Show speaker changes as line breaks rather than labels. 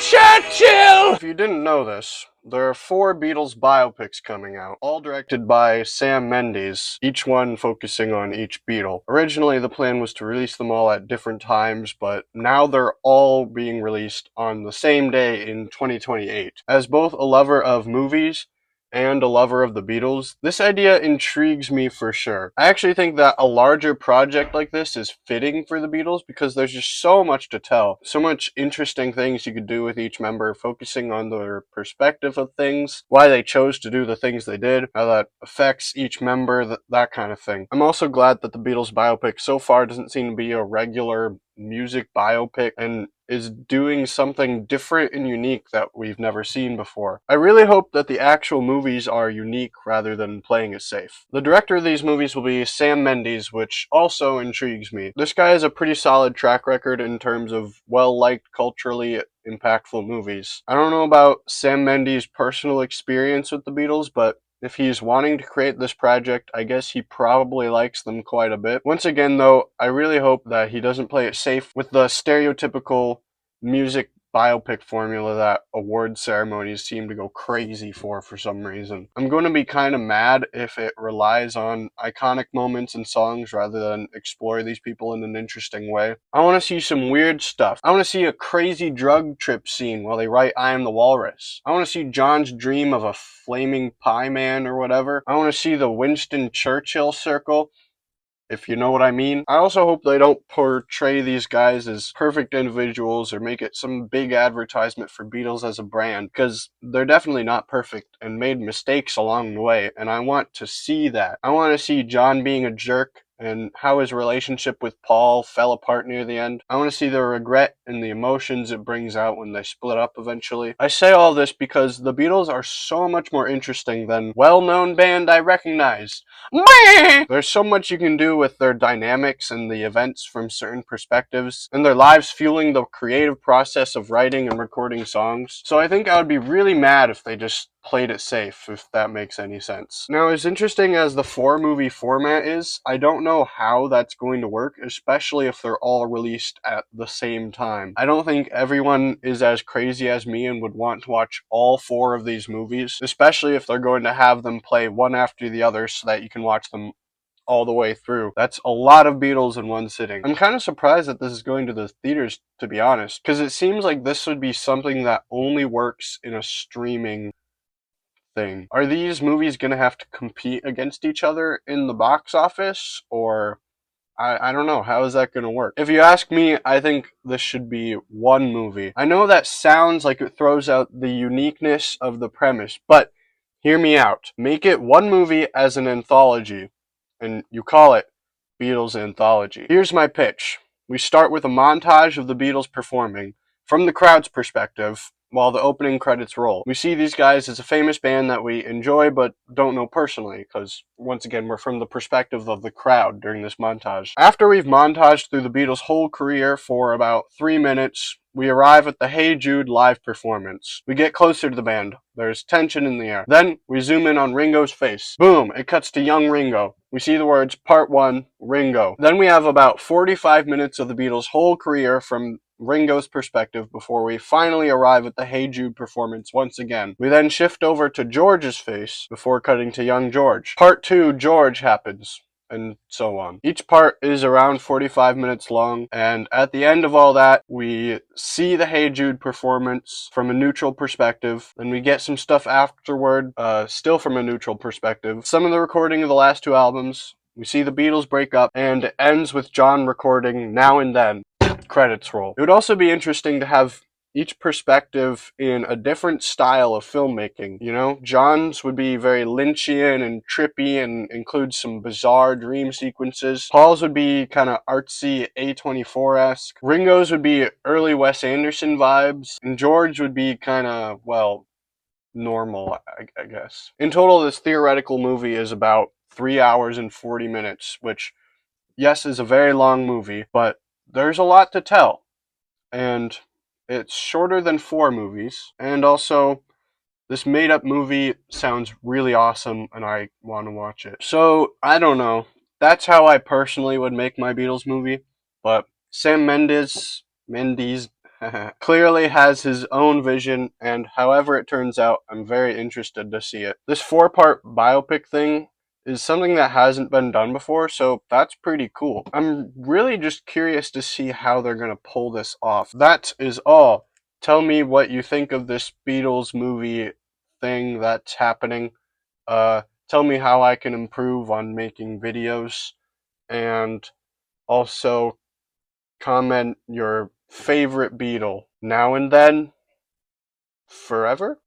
Churchill! If you didn't know this, there are 4 Beatles biopics coming out, all directed by Sam Mendes, each one focusing on each Beatle. Originally, the plan was to release them all at different times, but now they're all being released on the same day in 2028. As both a lover of movies and a lover of the Beatles, this idea intrigues me for sure. I actually think that a larger project like this is fitting for the Beatles because there's just so much to tell, so much interesting things you could do with each member, focusing on their perspective of things, why they chose to do the things they did, how that affects each member, that kind of thing. I'm also glad that the Beatles biopic so far doesn't seem to be a regular music biopic and is doing something different and unique that we've never seen before. I really hope that the actual movies are unique rather than playing it safe. The director of these movies will be Sam Mendes, which also intrigues me. This guy has a pretty solid track record in terms of well-liked, culturally impactful movies. I don't know about Sam Mendes' personal experience with the Beatles, but if he's wanting to create this project, I guess he probably likes them quite a bit. Once again, though, I really hope that he doesn't play it safe with the stereotypical music biopic formula that award ceremonies seem to go crazy for some reason. I'm going to be kind of mad if it relies on iconic moments and songs rather than explore these people in an interesting way. I want to see some weird stuff. I want to see a crazy drug trip scene while they write I Am the Walrus. I want to see John's dream of a flaming pie man or whatever. I want to see the Winston Churchill circle, if you know what I mean. I also hope they don't portray these guys as perfect individuals or make it some big advertisement for Beatles as a brand, because they're definitely not perfect and made mistakes along the way, and I want to see that. I want to see John being a jerk and how his relationship with Paul fell apart near the end. I want to see the regret and the emotions it brings out when they split up eventually. I say all this because the Beatles are so much more interesting than well-known band I recognize. There's so much you can do with their dynamics and the events from certain perspectives, and their lives fueling the creative process of writing and recording songs. So I think I would be really mad if they just played it safe, if that makes any sense. Now, as interesting as the 4-movie format is, I don't know how that's going to work, especially if they're all released at the same time. I don't think everyone is as crazy as me and would want to watch all 4 of these movies, especially if they're going to have them play one after the other so that you can watch them all the way through. That's a lot of Beatles in one sitting. I'm kind of surprised that this is going to the theaters, to be honest, because it seems like this would be something that only works in a streaming thing. Are these movies gonna have to compete against each other in the box office, or I don't know, how is that gonna work? If you ask me, I think this should be one movie. I know that sounds like it throws out the uniqueness of the premise, but hear me out. Make it one movie as an anthology, and you call it Beatles Anthology. Here's my pitch. We start with a montage of the Beatles performing, from the crowd's perspective, while the opening credits roll. We see these guys as a famous band that we enjoy but don't know personally, because once again we're from the perspective of the crowd during this montage. After we've montaged through the Beatles' whole career for about 3 minutes, we arrive at the Hey Jude live performance. We get closer to the band. There's tension in the air. Then we zoom in on Ringo's face. Boom! It cuts to young Ringo. We see the words Part 1, Ringo. Then we have about 45 minutes of the Beatles' whole career from Ringo's perspective before we finally arrive at the Hey Jude performance once again. We then shift over to George's face before cutting to young George. Part 2, George happens, and so on. Each part is around 45 minutes long, and at the end of all that, we see the Hey Jude performance from a neutral perspective, and we get some stuff afterward, still from a neutral perspective. Some of the recording of the last 2 albums. We see the Beatles break up, and it ends with John recording Now and Then. Credits roll. It would also be interesting to have each perspective in a different style of filmmaking. You know, John's would be very Lynchian and trippy and include some bizarre dream sequences. Paul's would be kind of artsy A24-esque. Ringo's would be early Wes Anderson vibes. And George would be kind of, well, normal, I guess. In total, this theoretical movie is about 3 hours and 40 minutes, which, yes, is a very long movie, but there's a lot to tell, and it's shorter than 4 movies, and also this made-up movie sounds really awesome, and I want to watch it. So, I don't know. That's how I personally would make my Beatles movie, but Sam Mendes, clearly has his own vision, and however it turns out, I'm very interested to see it. This 4-part biopic thing is something that hasn't been done before, so that's pretty cool. I'm really just curious to see how they're gonna pull this off. That is all. Tell me what you think of this Beatles movie thing that's happening. Tell me how I can improve on making videos, and also comment your favorite Beatle now and then, forever.